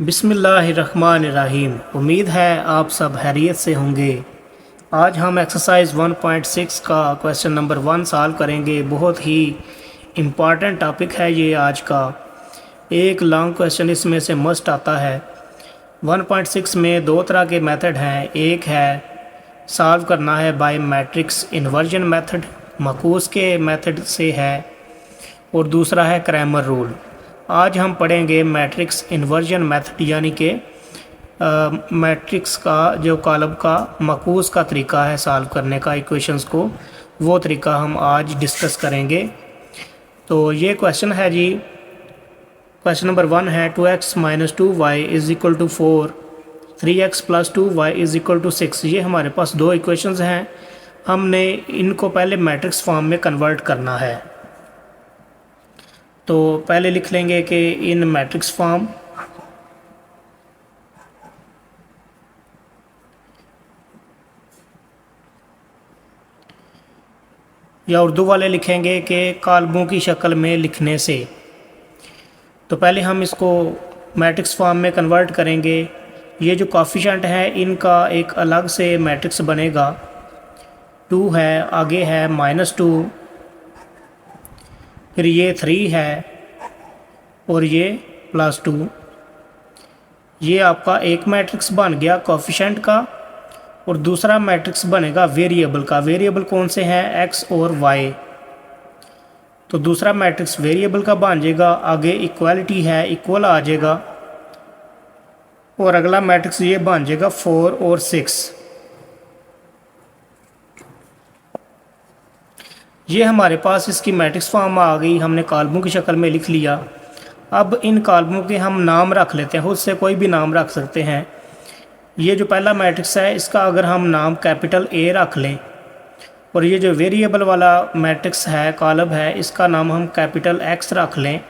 बिस्मिल्लाहिर्रहमानिर्रहीम। उम्मीद है आप सब खैरियत से होंगे। आज हम एक्सरसाइज 1.6 का क्वेश्चन नंबर 1 सॉल्व करेंगे। बहुत ही इम्पॉर्टेंट टॉपिक है ये आज का। एक लॉन्ग क्वेश्चन इसमें से मस्ट आता है। 1.6 में दो तरह के मेथड हैं। एक है सॉल्व करना है बाय मैट्रिक्स इन्वर्जन मेथड, माकूस के मेथड से है, और दूसरा है क्रैमर रूल। आज हम पढ़ेंगे मैट्रिक्स इन्वर्जन मेथड, यानी कि मैट्रिक्स का जो कॉलम का माकूस का तरीका है सॉल्व करने का इक्वेशंस को, वो तरीका हम आज डिस्कस करेंगे। तो ये क्वेश्चन है जी, क्वेश्चन नंबर 1 है 2x - 2y = 4, 3x + 2y = 6। ये हमारे पास दो इक्वेशंस हैं। हमने इनको पहले मैट्रिक्स फॉर्म में कन्वर्ट करना है। तो पहले लिख लेंगे कि इन मैट्रिक्स फॉर्म, या उर्दू वाले लिखेंगे कि कॉलमों की शक्ल में लिखने से। तो पहले हम इसको मैट्रिक्स फॉर्म में कन्वर्ट करेंगे। ये जो कोफिशिएंट है इनका एक अलग से मैट्रिक्स बनेगा। 2 है, आगे है -2, फिर ये 3 है और ये +2। ये आपका एक मैट्रिक्स बन गया कोफिशिएंट का, और दूसरा मैट्रिक्स बनेगा वेरिएबल का। वेरिएबल कौन से हैं? x और y। तो दूसरा मैट्रिक्स वेरिएबल का बन जाएगा। आगे इक्वालिटी है, इक्वल आ जाएगा, और अगला मैट्रिक्स ये बन जाएगा 4 और 6। ये हमारे पास इसकी मैट्रिक्स फॉर्म आ गई। हमने कॉलमों की शक्ल में लिख लिया। अब इन कॉलमों के हम नाम रख लेते हैं। उससे कोई भी नाम रख सकते हैं। ये जो पहला मैट्रिक्स है इसका अगर हम नाम कैपिटल A रख लें, और ये जो वेरिएबल वाला मैट्रिक्स है, कॉलम है, इसका नाम हम कैपिटल X रख लें,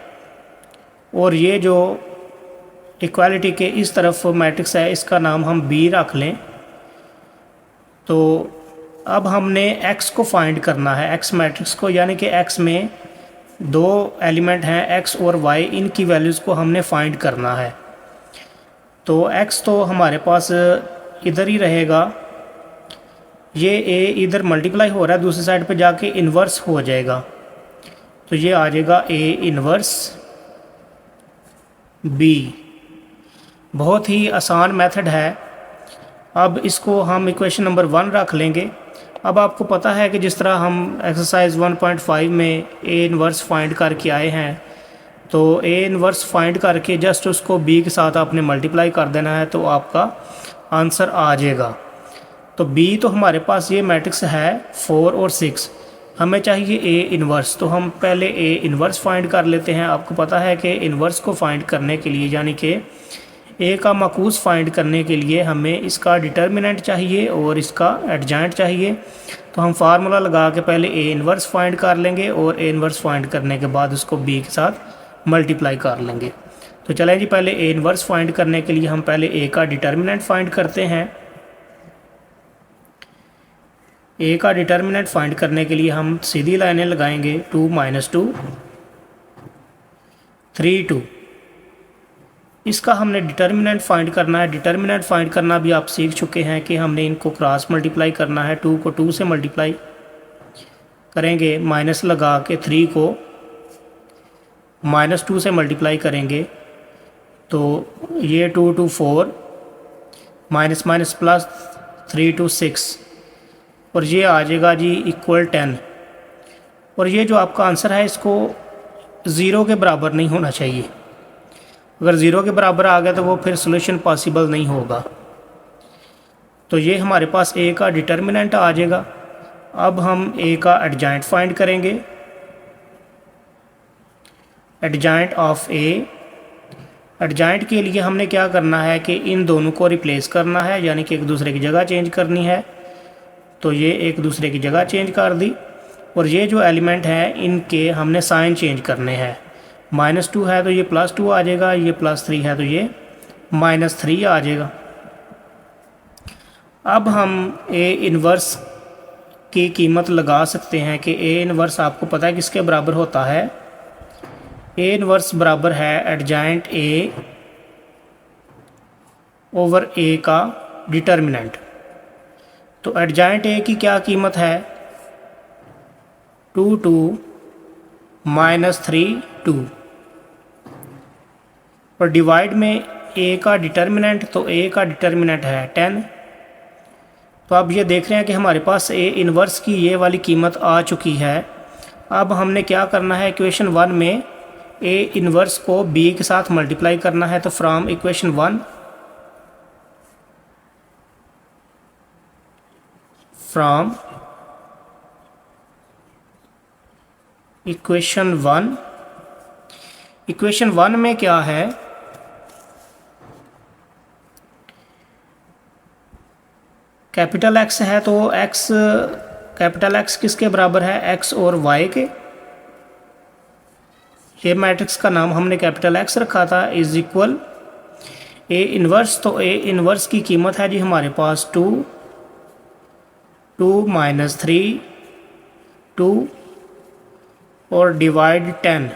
और ये जो इक्वालिटी के इस तरफ मैट्रिक्स है इसका नाम हम B रख लें। तो अब हमने x को फाइंड करना है, x मैट्रिक्स को, यानी कि x में दो एलिमेंट हैं x और y, इनकी वैल्यूज़ को हमने फाइंड करना है। तो x तो हमारे पास इधर ही रहेगा। ये a इधर मल्टीप्लाई हो रहा है, दूसरी साइड पे जाके इन्वर्स हो जाएगा। तो ये आ जाएगा a इन्वर्स b। बहुत ही आसान मेथड है। अब इसको हम इक्वेशन नंबर 1 रख लेंगे। अब आपको पता है कि जिस तरह हम एक्सरसाइज 1.5 में a इन्वर्स फाइंड करके आए हैं, तो a इन्वर्स फाइंड करके जस्ट उसको b के साथ आपने मल्टीप्लाई कर देना है, तो आपका आंसर आ जाएगा। तो b तो हमारे पास ये मैट्रिक्स है 4 और 6। हमें चाहिए a इन्वर्स, तो हम पहले a इन्वर्स फाइंड कर लेते हैं। आपको पता है कि इन्वर्स को फाइंड करने के लिए, यानी कि a का माकूस फाइंड करने के लिए हमें इसका डिटर्मिनेंट चाहिए और इसका एडजॉइंट चाहिए। तो हम फार्मूला लगा के पहले a इन्वर्स फाइंड कर लेंगे, और a इन्वर्स फाइंड करने के बाद उसको b के साथ मल्टीप्लाई कर लेंगे। तो चलें जी, पहले a इन्वर्स फाइंड करने के लिए हम पहले a का डिटर्मिनेंट फाइंड करते हैं। a का डिटर्मिनेंट फाइंड करने के लिए हम सीधी लाइनें लगाएंगे। 2 - 2, 3 2। इसका हमने डिटर्मिनेंट फाइंड करना है। डिटर्मिनेंट फाइंड करना भी आप सीख चुके हैं कि हमने इनको क्रॉस मल्टीप्लाई करना है। 2 को 2 से मल्टीप्लाई करेंगे, माइनस लगा के 3 को -2 से मल्टीप्लाई करेंगे। तो ये 2 2 4, माइनस माइनस प्लस 3 2 6, और ये आ जाएगा जी इक्वल 10। और ये जो आपका आंसर है इसको 0 के बराबर नहीं होना चाहिए। अगर 0 के बराबर आ गया तो वो फिर सोल्यूशन पॉसिबल नहीं होगा। तो ये हमारे पास a का डिटर्मिनेंट आ जाएगा। अब हम a का एडजॉइंट फाइंड करेंगे। एडजॉइंट ऑफ a, एडजॉइंट के लिए हमने क्या करना है कि इन दोनों को रिप्लेस करना है, यानी कि एक दूसरे की जगह चेंज करनी है। तो ये एक दूसरे की जगह चेंज कर दी, और ये जो एलिमेंट हैं इनके हमने साइन चेंज करने हैं। -2 है तो ये +2 आ जाएगा, ये +3 है तो ये -3 आ जाएगा। अब हम a इन्वर्स की कीमत लगा सकते हैं कि a इन्वर्स आपको पता है किसके बराबर होता है। a इन्वर्स बराबर है एडजॉइंट a ओवर ए का डिटर्मिनेंट। तो एडजाइंट ए की क्या कीमत है, 2 2 -3 2, और डिवाइड में ए का डिटर्मिनेंट, तो ए का डिटर्मिनेंट है 10। तो अब ये देख रहे हैं कि हमारे पास ए इन्वर्स की ये वाली कीमत आ चुकी है। अब हमने क्या करना है, इक्वेशन 1 में ए इन्वर्स को बी के साथ मल्टीप्लाई करना है। तो फ्रॉम इक्वेशन 1 इक्वेशन 1 में क्या है, कैपिटल एक्स है, तो एक्स कैपिटल एक्स किसके बराबर है, एक्स और वाई के। ये मैट्रिक्स का नाम हमने कैपिटल एक्स रखा था, इज इक्वल ए इन्वर्स। तो ए इन्वर्स की कीमत है जी हमारे पास 2 2 -3 2 और डिवाइड 10,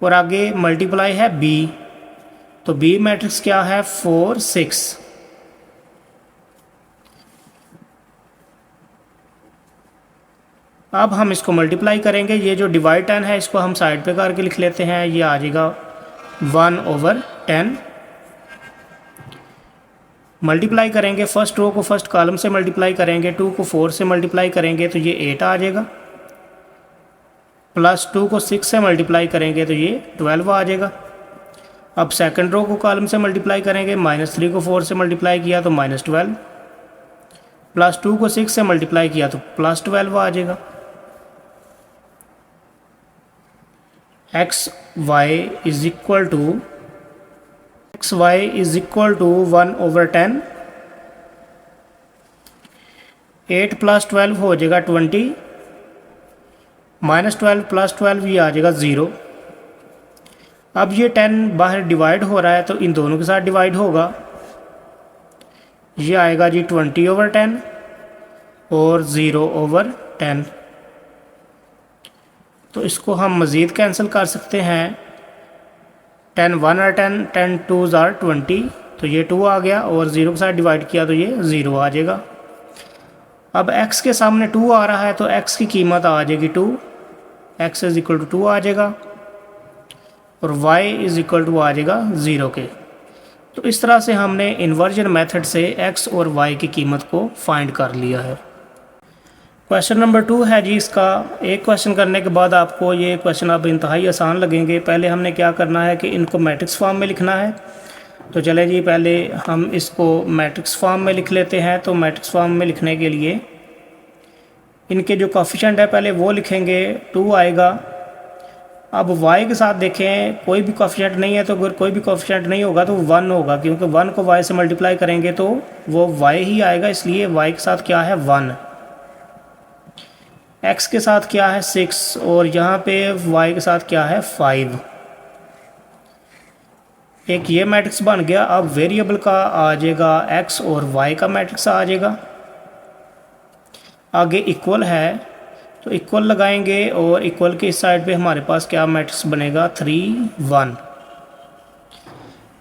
और आगे मल्टीप्लाई है बी। तो बी मैट्रिक्स क्या है, 4 6। अब हम इसको मल्टीप्लाई करेंगे, ये जो डिवाइड 10 है इसको हम साइड पे करके लिख लेते हैं, ये आ जाएगा 1/10। मल्टीप्लाई करेंगे, फर्स्ट रो को फर्स्ट कॉलम से मल्टीप्लाई करेंगे, 2 को 4 से मल्टीप्लाई करेंगे तो ये 8 आ जाएगा, प्लस 2 को 6 से मल्टीप्लाई करेंगे तो ये 12 आ जाएगा। अब सेकंड रो को कॉलम से मल्टीप्लाई करेंगे, -3 को 4 से मल्टीप्लाई किया तो -12, प्लस 2 को 6 से मल्टीप्लाई किया तो +12 आ जाएगा। X Y is equal to 1/10। 8 + 12 हो जाएगा 20, -12 + 12 ये आ जाएगा 0। अब ये 10 बाहर डिवाइड हो रहा है तो इन दोनों के साथ डिवाइड होगा, ये आएगा जी 20/10 और 0/10। तो इसको हम मज़ीद कैंसिल कर सकते हैं, 10 1 और 10 10 2s are 20, तो ये 2 आ गया, और 0 के साथ डिवाइड किया तो ये 0 आ जाएगा। अब x के सामने 2 आ रहा है तो x की कीमत आ जाएगी 2, x इज इक्वल टू 2 आ जाएगा, और y इज इक्वल टू आ जाएगा 0 के। तो इस तरह से हमने इन्वर्जन मेथड से x और y की कीमत को फाइंड कर लिया है। क्वेश्चन नंबर 2 है जी, इसका एक क्वेश्चन करने के बाद आपको ये क्वेश्चन अब इंतहाई आसान लगेंगे। पहले हमने क्या करना है कि इनको मैट्रिक्स फॉर्म में लिखना है। तो चलें जी, पहले हम इसको मैट्रिक्स फॉर्म में लिख लेते हैं। तो मैट्रिक्स फॉर्म में लिखने के लिए इनके जो कोफिशिएंट है पहले वो लिखेंगे, 2 आएगा। अब y के साथ देखें, कोई भी कोफिशिएंट नहीं है, तो अगर कोई भी कोफिशिएंट नहीं होगा तो 1 होगा, क्योंकि 1 को y से मल्टीप्लाई करेंगे तो वो y ही आएगा, इसलिए y के साथ क्या है 1। x के साथ क्या है 6, और यहाँ पे y के साथ क्या है 5। एक ये मैट्रिक्स बन गया। अब वेरिएबल का आ जाएगा x और y का मैट्रिक्स आ जाएगा। आगे इक्वल है तो इक्वल लगाएंगे, और इक्वल के इस साइड पे हमारे पास क्या मैट्रिक्स बनेगा 3 1।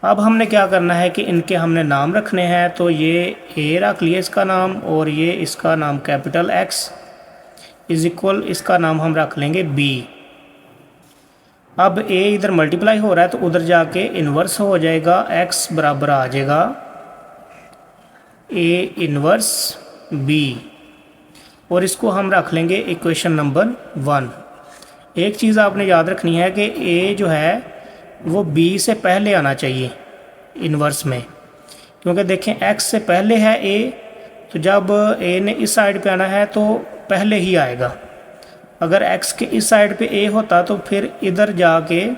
अब हमने क्या करना है कि इनके हमने नाम रखने हैं। तो ये a रख लिया इसका नाम, और ये इसका नाम कैपिटल X इज इक्वल, इसका नाम हम रख लेंगे b। अब a इधर मल्टीप्लाई हो रहा है तो उधर जाके इन्वर्स हो जाएगा, x बराबर आ जाएगा a इन्वर्स b, और इसको हम रख लेंगे इक्वेशन नंबर 1। एक चीज़ आपने याद रखनी है कि a जो है वो b से पहले आना चाहिए इन्वर्स में, क्योंकि देखें x से पहले है a, तो जब a ने इस साइड पे आना है तो पहले ही आएगा। अगर x के इस साइड पे a होता तो फिर इधर जाके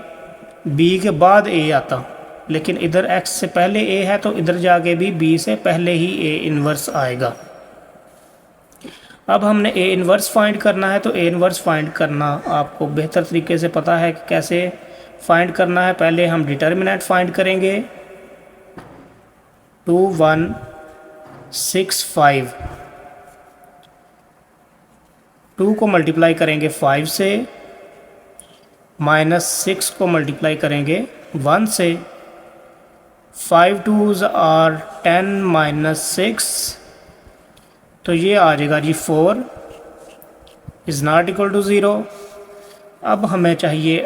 b के बाद a आता, लेकिन इधर x से पहले a है तो इधर जाके भी b से पहले ही a इन्वर्स आएगा। अब हमने a इन्वर्स फाइंड करना है। तो a इन्वर्स फाइंड करना आपको बेहतर तरीके से पता है कि कैसे फाइंड करना है। पहले हम डिटर्मिनेंट फाइंड करेंगे, 2 1 6 5। 2 को मल्टीप्लाई करेंगे 5 से, -6 को मल्टीप्लाई करेंगे 1 से, 5 2s आर 10 माइनस 6, तो ये आ जाएगा जी 4 इज़ नॉट इक्वल टू 0। अब हमें चाहिए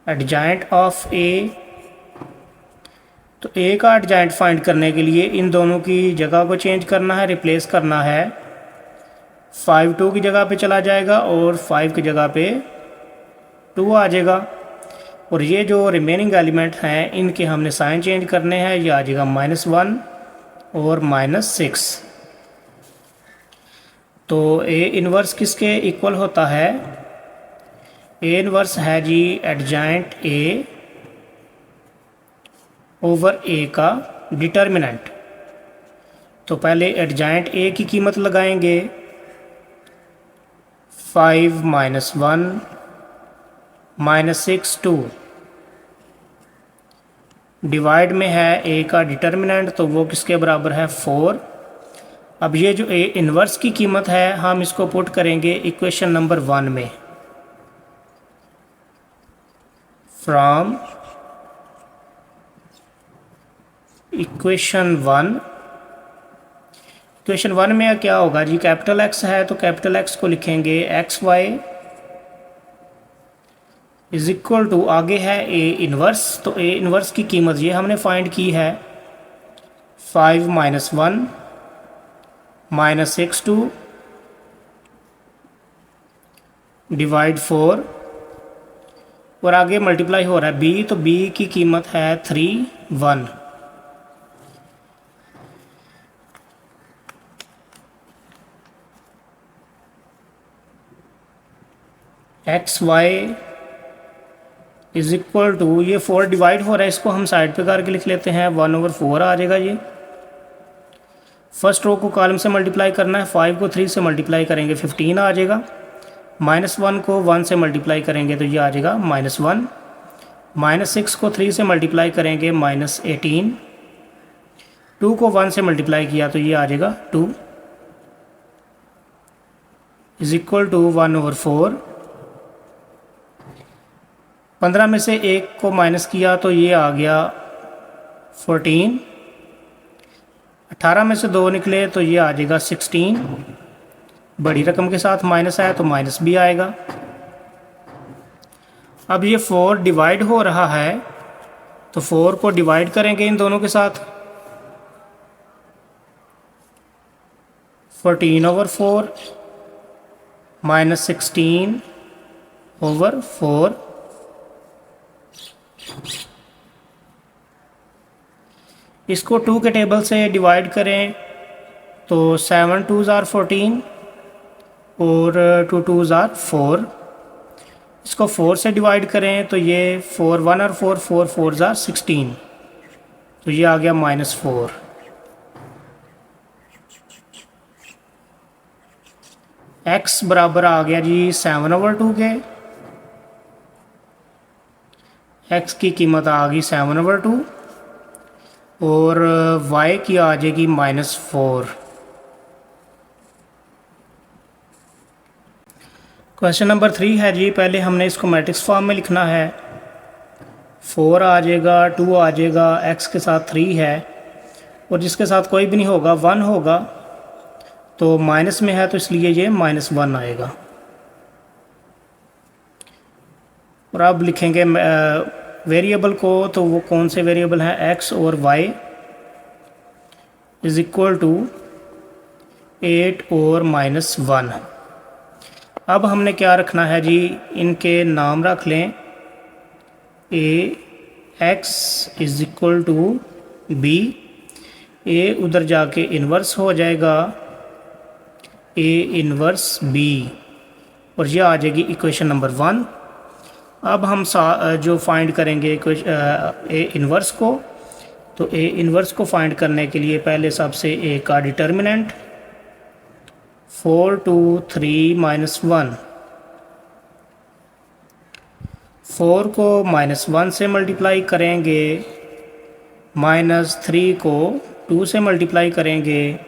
एडजाइंट ऑफ ए। तो ए का एडजाइंट फाइंड करने के लिए इन दोनों की जगह को चेंज करना है, रिप्लेस करना है। 5 2 की जगह पे चला जाएगा और 5 की जगह पे 2 आ जाएगा। और ये जो रिमेनिंग एलिमेंट हैं इनके हमने साइन चेंज करने हैं, ये आ जाएगा -1 और -6। तो ए इन्वर्स किसके इक्वल होता है? ए इन्वर्स है जी एडजाइंट ए ओवर ए का डिटर्मिनेंट। तो पहले एडजाइंट ए की कीमत लगाएंगे, 5 -1 -6 2 डिवाइड में है ए का डिटर्मिनेंट, तो वो किसके बराबर है 4। अब ये जो ए इन्वर्स की कीमत है हम इसको पुट करेंगे इक्वेशन नंबर 1 में। फ्रॉम इक्वेशन 1 में क्या होगा जी, कैपिटल एक्स है तो कैपिटल एक्स को लिखेंगे x Y is equal to, आगे है ए इन्वर्स, तो ए इन्वर्स की कीमत ये हमने फाइंड की है 5 -1 -6 2 डिवाइड 4 और आगे मल्टीप्लाई हो रहा है बी, तो बी की कीमत है 3 1। X Y is equal to, ये 4 डिवाइड हो रहा है, इसको हम साइड पे करके लिख लेते हैं, 1/4 आ जाएगा। ये फर्स्ट रो को कॉलम से मल्टीप्लाई करना है, 5 को 3 से मल्टीप्लाई करेंगे 15 आ जाएगा। -1 को 1 से मल्टीप्लाई करेंगे तो ये आ जाएगा -1। -6 को 3 से मल्टीप्लाई करेंगे -18। 2 को 1 से मल्टीप्लाई किया तो ये आ जाएगा 2 इज इक्वल टू 1/4। 15 में से 1 को माइनस किया तो ये आ गया 14। 18 में से 2 निकले तो ये आ जाएगा 16। बड़ी रकम के साथ माइनस आया तो माइनस भी आएगा। अब ये 4 डिवाइड हो रहा है तो 4 को डिवाइड करेंगे इन दोनों के साथ, 14/4 -16/4। इसको 2 के टेबल से डिवाइड करें तो 7 2s आर 14 और 2 2s आर 4। इसको 4 से डिवाइड करें तो ये 4 1 और 4 4 4s आर 16, तो ये आ गया -4। x बराबर आ गया जी 7/2 के, x की कीमत आ गई 7/2 और y की आ जाएगी -4। क्वेश्चन नंबर 3 है जी, पहले हमने इसको मैट्रिक्स फॉर्म में लिखना है। 4 आ जाएगा, 2 आ जाएगा, x के साथ 3 है और जिसके साथ कोई भी नहीं होगा 1 होगा, तो माइनस में है तो इसलिए ये -1 आएगा। और अब लिखेंगे वेरिएबल को, तो वो कौन से वेरिएबल हैं, x और y इज इक्वल टू 8 और -1। अब हमने क्या रखना है जी, इनके नाम रख लें, ax is equal to b, a उधर जाके इन्वर्स हो जाएगा a इन्वर्स b और यह आ जाएगी इक्वेशन नंबर 1। अब हम जो फाइंड करेंगे ए इन्वर्स को, तो ए इन्वर्स को फाइंड करने के लिए पहले सबसे ए का डिटर्मिनेंट 4 2 3 -1, 4 को -1 से मल्टीप्लाई करेंगे, -3 को 2 से मल्टीप्लाई करेंगे,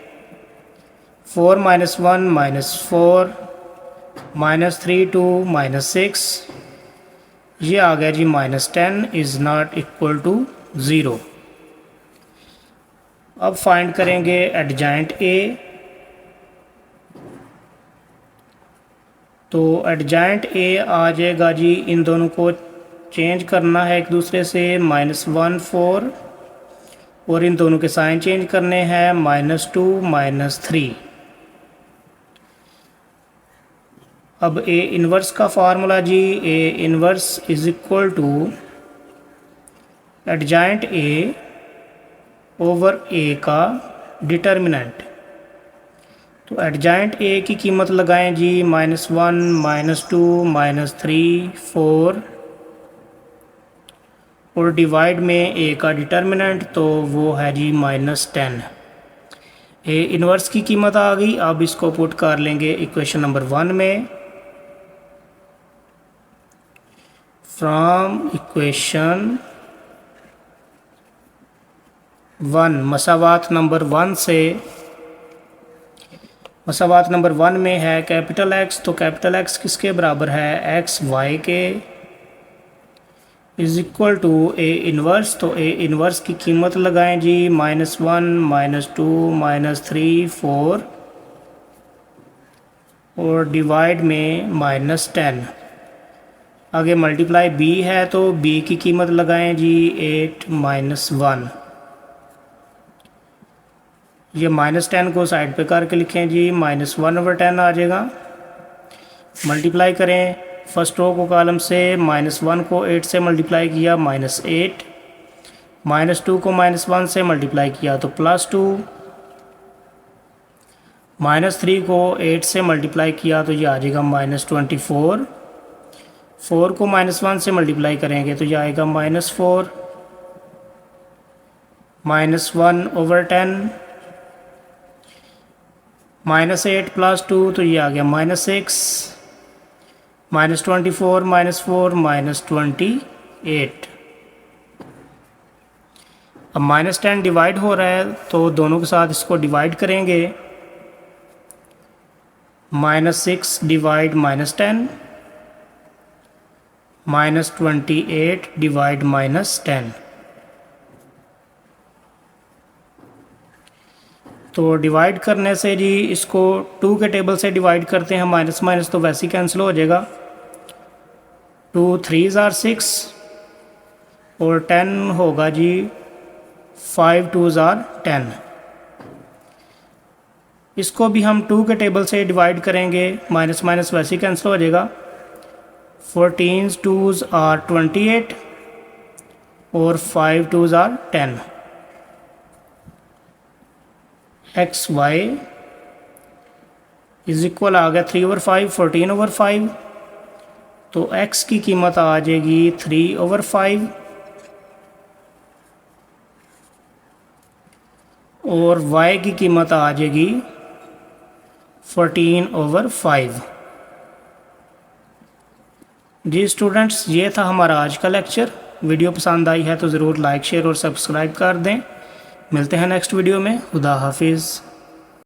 4 -1 -4 -3 2 -6, ये आ गया जी -10 इज़ नॉट इक्वल टू 0। अब फाइंड करेंगे एडजाइंट ए। तो एडजाइंट ए आ जाएगा जी, इन दोनों को चेंज करना है एक दूसरे से, -1 4, और इन दोनों के साइन चेंज करने हैं, -2 -3। अब ए इन्वर्स का फार्मूला जी, A inverse is equal to adjoint A over A का डिटर्मिनेंट। तो एडजाइंट ए की कीमत लगाएं जी, -1 -2 -3 4, और डिवाइड में ए का डिटर्मिनेंट तो वो है जी -10। ए इन्वर्स की कीमत आ गई। अब इसको पुट कर लेंगे इक्वेशन नंबर 1 में। फ्रॉम इक्वेशन 1 मसावात नंबर 1 से, मसावात नंबर 1 में है कैपिटल एक्स, तो कैपिटल एक्स किसके बराबर है, एक्स वाई के, is equal to a inverse. तो ए इन्वर्स की कीमत लगाएं जी, -1 -2 -3 4, और डिवाइड में -10। आगे मल्टीप्लाई बी है, तो बी की कीमत लगाएं जी 8 -1। ये -10 को साइड पे करके लिखें जी, -1/10 आ जाएगा। मल्टीप्लाई करें फर्स्ट रो को कॉलम से, -1 को 8 से मल्टीप्लाई किया -8, -2 को -1 से मल्टीप्लाई किया तो +2, -3 को 8 से मल्टीप्लाई किया तो ये आ जाएगा -24, 4 को -1 से मल्टीप्लाई करेंगे तो ये आएगा -4, -1/10, -8 +2 तो ये आ गया -6, -24 -4 -28। अब -10 डिवाइड हो रहा है तो दोनों के साथ इसको डिवाइड करेंगे, -6 डिवाइड -10, -28 डिवाइड -10। तो डिवाइड करने से जी, इसको 2 के टेबल से डिवाइड करते हैं, माइनस माइनस तो वैसे ही कैंसिल हो जाएगा। 2 3s are 6 और 10 होगा जी 5 2s are 10। इसको भी हम 2 के टेबल से डिवाइड करेंगे, माइनस माइनस वैसे ही कैंसिल हो जाएगा। 14 2s are 28 और 5 2s are 10। X Y is equal आ गया 3/5, 14/5। तो x की कीमत आ जाएगी 3/5 और y की कीमत आ जाएगी 14/5। जी स्टूडेंट्स, ये था हमारा आज का लेक्चर। वीडियो पसंद आई है तो ज़रूर लाइक शेयर और सब्सक्राइब कर दें। मिलते हैं नेक्स्ट वीडियो में। खुदा हाफिज़।